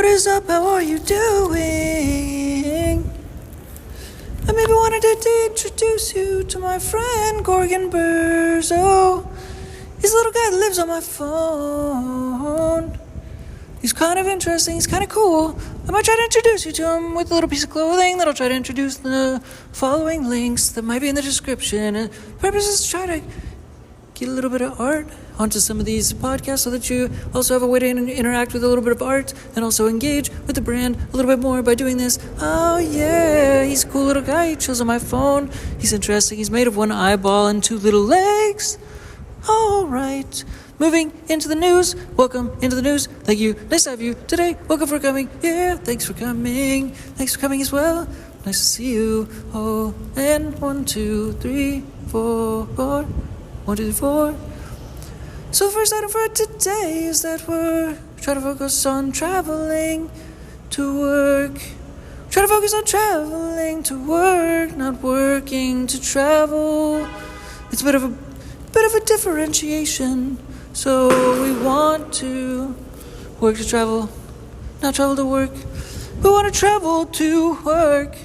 What is up? How are you doing? I maybe wanted to introduce you to my friend Gorgonzog. He's a little guy that lives on my phone. He's kind of interesting. He's kind of cool. I might try to introduce you to him with a little piece of clothing that I'll try to introduce the following links that might be in the description. And the purpose is to try to get a little bit of art onto some of these podcasts so that you also have a way to interact with a little bit of art and also engage with the brand a little bit more by doing this. Oh yeah, he's a cool little guy. He chills on my phone. He's interesting. He's made of one eyeball and two little legs. All right. Moving into the news. Welcome into the news. Thank you. Nice to have you today. Welcome for coming. Yeah, thanks for coming. Thanks for coming as well. Nice to see you. Oh, and 1, 2, 3, 4. 1, 2, 3, 4. So the first item for today is that we're trying to focus on traveling to work. Try to focus on traveling to work, not working to travel. It's a bit of a differentiation. So we want to work to travel, not travel to work. We want to travel to work.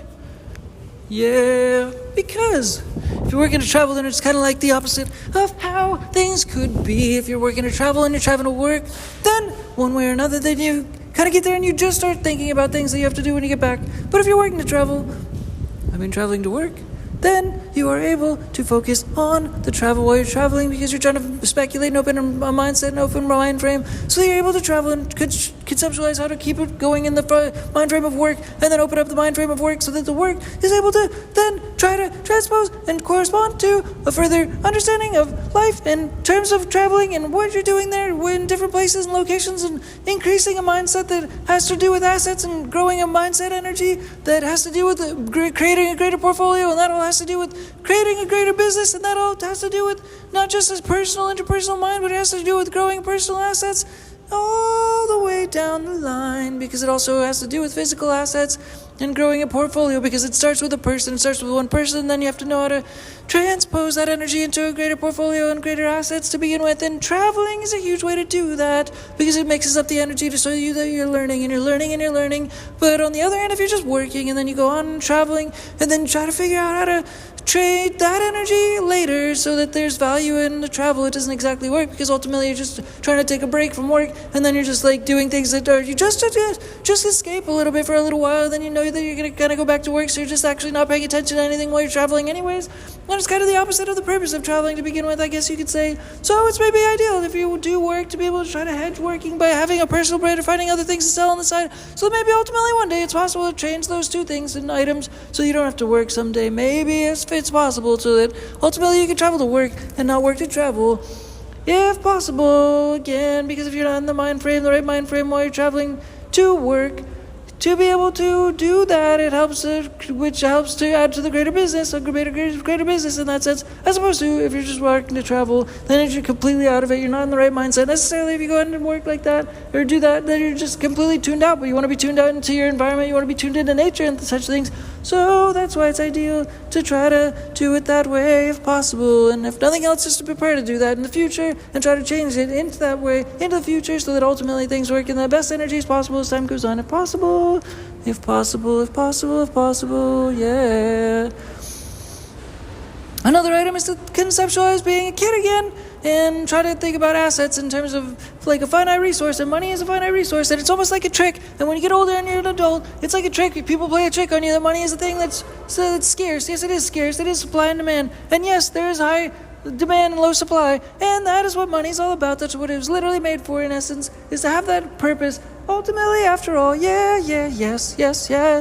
Yeah, because if you're working to travel, then it's kind of like the opposite of how things could be. If you're working to travel and you're traveling to work, then one way or another, then you kind of get there and you just start thinking about things that you have to do when you get back. But if you're working to travel, traveling to work, then you are able to focus on the travel while you're traveling because you're trying to speculate and open a mindset and open mind frame so that you're able to travel and conceptualize how to keep it going in the mind frame of work and then open up the mind frame of work so that the work is able to then try to transpose and correspond to a further understanding of life in terms of traveling and what you're doing there in different places and locations and increasing a mindset that has to do with assets and growing a mindset energy that has to do with creating a greater portfolio, and that all has to do with creating a greater business, and that all has to do with not just a personal interpersonal mind, but it has to do with growing personal assets all the way down the line, because it also has to do with physical assets and growing a portfolio, because it starts with a person, it starts with one person, and then you have to know how to transpose that energy into a greater portfolio and greater assets to begin with. And traveling is a huge way to do that because it mixes up the energy to show you that you're learning and you're learning and you're learning. But on the other hand, if you're just working and then you go on traveling and then try to figure out how to trade that energy later so that there's value in the travel, it doesn't exactly work, because ultimately you're just trying to take a break from work and then you're just like doing things that are you just escape a little bit for a little while, then you know that you're going to kind of go back to work, so you're just actually not paying attention to anything while you're traveling anyways. And it's kind of the opposite of the purpose of traveling to begin with, I guess you could say. So it's maybe ideal if you do work to be able to try to hedge working by having a personal brand or finding other things to sell on the side, so maybe ultimately one day it's possible to change those two things in items so you don't have to work someday. Maybe it's possible so that ultimately you can travel to work and not work to travel, if possible, again, because if you're not in the right mind frame while you're traveling to work, to be able to do that, which helps to add to the greater business, a greater business in that sense, as opposed to if you're just working to travel, then if you're completely out of it, you're not in the right mindset necessarily. If you go out and work like that or do that, then you're just completely tuned out. But you want to be tuned out into your environment, you want to be tuned into nature and such things. So that's why it's ideal to try to do it that way if possible, and if nothing else, just to prepare to do that in the future and try to change it into that way into the future so that ultimately things work in the best energies possible as time goes on, if possible, yeah. Another item is to conceptualize being a kid again and try to think about assets in terms of like a finite resource, and money is a finite resource, and it's almost like a trick. And when you get older and you're an adult, it's like a trick. People play a trick on you that money is a thing that's scarce. Yes, it is scarce. It is supply and demand. And yes, there is high demand and low supply, and that is what money is all about. That's what it was literally made for, in essence, is to have that purpose. Ultimately, after all, yes.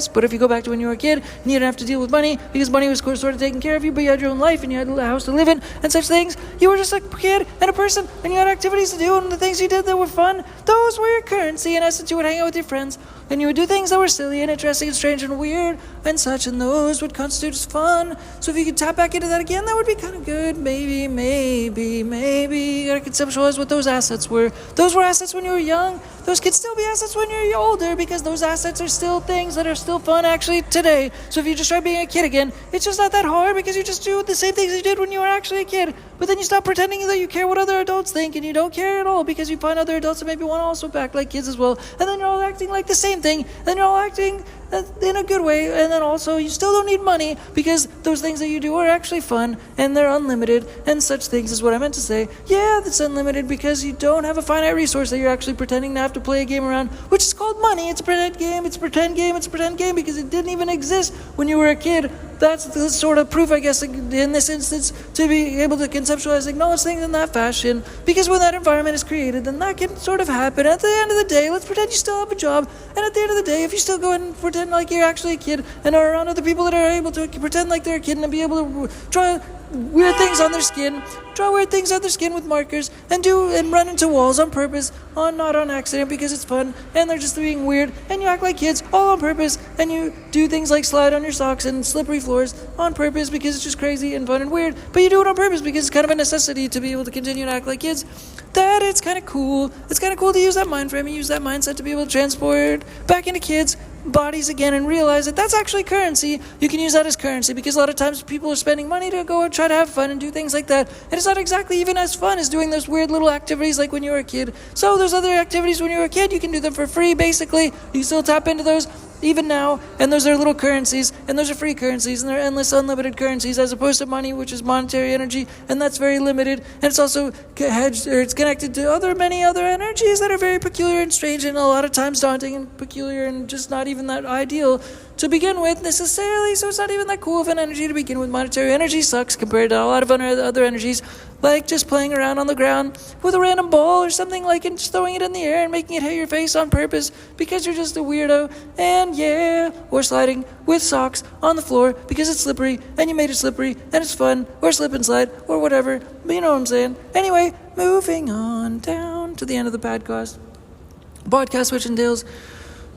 But if you go back to when you were a kid and you didn't have to deal with money because money was sort of taking care of you, but you had your own life and you had a house to live in and such things, you were just a kid and a person and you had activities to do, and the things you did that were fun, those were your currency. In essence, you would hang out with your friends and you would do things that were silly and interesting and strange and weird and such, and those would constitute as fun. So if you could tap back into that again, that would be kind of good, maybe. maybe you gotta conceptualize what those assets were. Those were assets when you were young. Those could still be assets when you're older, because those assets are still things that are still fun actually today. So if you just try being a kid again, it's just not that hard, because you just do the same things you did when you were actually a kid. But then you stop pretending that you care what other adults think, and you don't care at all, because you find other adults that maybe want to also act like kids as well. And then you're all acting like the same thing. Then you're all acting in a good way, and then also you still don't need money, because those things that you do are actually fun and they're unlimited, and such things is what I meant to say. Yeah, that's unlimited because you don't have a finite resource that you're actually pretending to have to play a game around, which is called money. It's a pretend game, it's a pretend game, it's a pretend game, because it didn't even exist when you were a kid. That's the sort of proof, I guess, in this instance, to be able to conceptualize, acknowledge things in that fashion, because when that environment is created, then that can sort of happen. At the end of the day, let's pretend you still have a job, and at the end of the day, if you still go and pretend like you're actually a kid, and are around other people that are able to pretend like they're a kid, and be able to draw weird things on their skin with markers, and run into walls on purpose, not on accident, because it's fun, and they're just being weird, and you act like kids all on purpose, and you do things like slide on your socks and slippery floors on purpose, because it's just crazy and fun and weird, but you do it on purpose because it's kind of a necessity to be able to continue to act like kids. That it's kind of cool. It's kind of cool to use that mind frame and use that mindset to be able to transport back into kids' bodies again, and realize that that's actually currency. You can use that as currency, because a lot of times people are spending money to go and try to have fun and do things like that, and it's not exactly even as fun as doing those weird little activities like when you were a kid. So there's other activities when you were a kid, you can do them for free, basically. You still tap into those even now, and those are little currencies, and those are free currencies, and they're endless, unlimited currencies, as opposed to money, which is monetary energy, and that's very limited, and it's also hedged, or it's connected to many other energies that are very peculiar and strange, and a lot of times daunting and peculiar, and just not even that ideal to begin with necessarily. So it's not even that cool of an energy to begin with. Monetary energy sucks compared to a lot of other energies, like just playing around on the ground with a random ball or something, like, and just throwing it in the air and making it hit your face on purpose because you're just a weirdo. And yeah, or sliding with socks on the floor because it's slippery and you made it slippery and it's fun, or slip and slide or whatever, but you know what I'm saying. Anyway, moving on down to the end of the podcast, which entails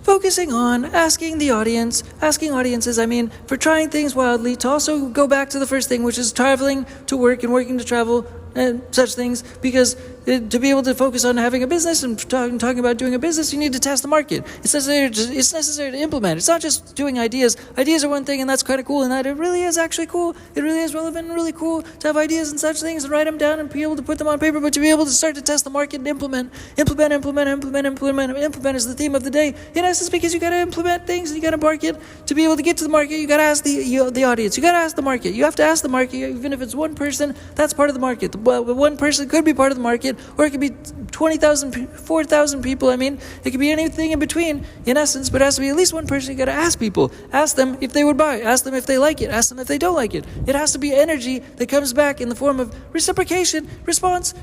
focusing on asking audiences, for trying things wildly, to also go back to the first thing, which is traveling to work and working to travel and such things, because to be able to focus on having a business and talking about doing a business, you need to test the market. It's necessary to implement. It's not just doing ideas. Ideas are one thing, and that's kind of cool, and that it really is actually cool. It really is relevant and really cool to have ideas and such things and write them down and be able to put them on paper, but to be able to start to test the market and implement is the theme of the day. In essence, because you got to implement things and you got to market. To be able to get to the market, you got to ask the audience. You got to ask the market. You have to ask the market, even if it's one person, that's part of the market. One person could be part of the market, or it could be 20,000, 4,000 people. It could be anything in between, in essence, but it has to be at least one person. You got to ask people. Ask them if they would buy. Ask them if they like it. Ask them if they don't like it. It has to be energy that comes back in the form of reciprocation, response,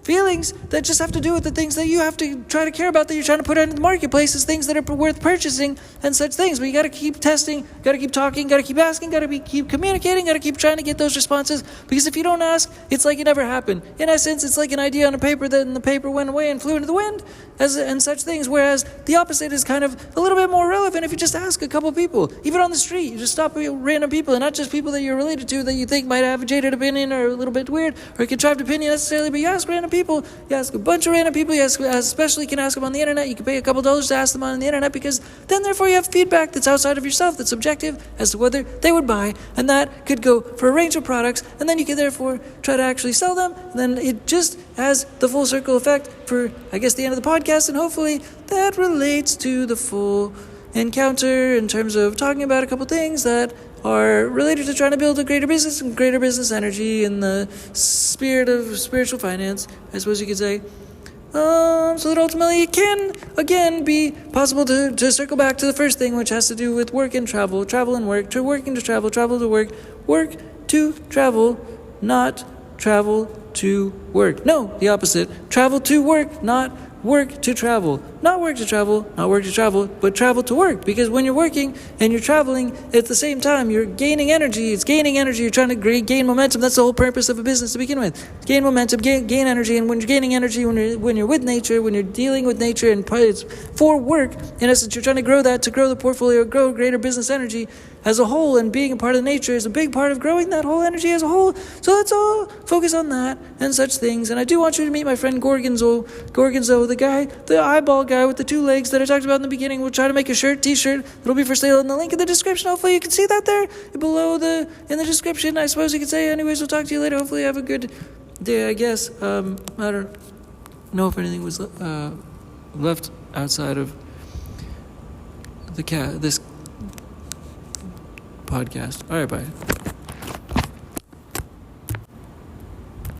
feelings that just have to do with the things that you have to try to care about, that you're trying to put into the marketplace, as things that are worth purchasing and such things. But you got to keep testing, got to keep talking, got to keep asking, got to keep communicating, got to keep trying to get those responses, because if you don't ask, it's like it never happened. In essence, it's like an idea on a paper that in the paper went away and flew into the wind and such things, whereas the opposite is kind of a little bit more relevant if you just ask a couple people, even on the street. You just stop random people, and not just people that you're related to that you think might have a jaded opinion or a little bit weird or a contrived opinion necessarily, but you ask random people. You ask a bunch of random people. You especially can ask them on the internet. You can pay a couple dollars to ask them on the internet, because then therefore you have feedback that's outside of yourself, that's subjective as to whether they would buy, and that could go for a range of products, and then you can therefore try to actually sell them, and then it just has the full circle effect for, I guess, the end of the podcast, and hopefully that relates to the full encounter in terms of talking about a couple things that are related to trying to build a greater business and greater business energy in the spirit of spiritual finance, I suppose you could say. So that ultimately it can, again, be possible to circle back to the first thing, which has to do with work and travel and work, to working to travel to work to travel, not travel to work. No, the opposite. Travel to work, not work to travel. Not work to travel, not work to travel, but travel to work. Because when you're working and you're traveling at the same time, you're gaining energy. It's gaining energy. You're trying to gain momentum. That's the whole purpose of a business to begin with. Gain momentum, gain energy. And when you're gaining energy, when you're with nature, when you're dealing with nature, and it's for work, in essence, you're trying to grow that, to grow the portfolio, grow greater business energy. as a whole, and being a part of nature is a big part of growing that whole energy as a whole. So let's all focus on that and such things. And I do want you to meet my friend Gorgonzog, the eyeball guy with the 2 legs that I talked about in the beginning. We'll try to make a t-shirt that'll be for sale in the link in the description. Hopefully you can see that there below in the description. I suppose you could say. Anyways, we'll talk to you later. Hopefully you have a good day, I guess. I don't know if anything was left outside of this podcast. All right, bye.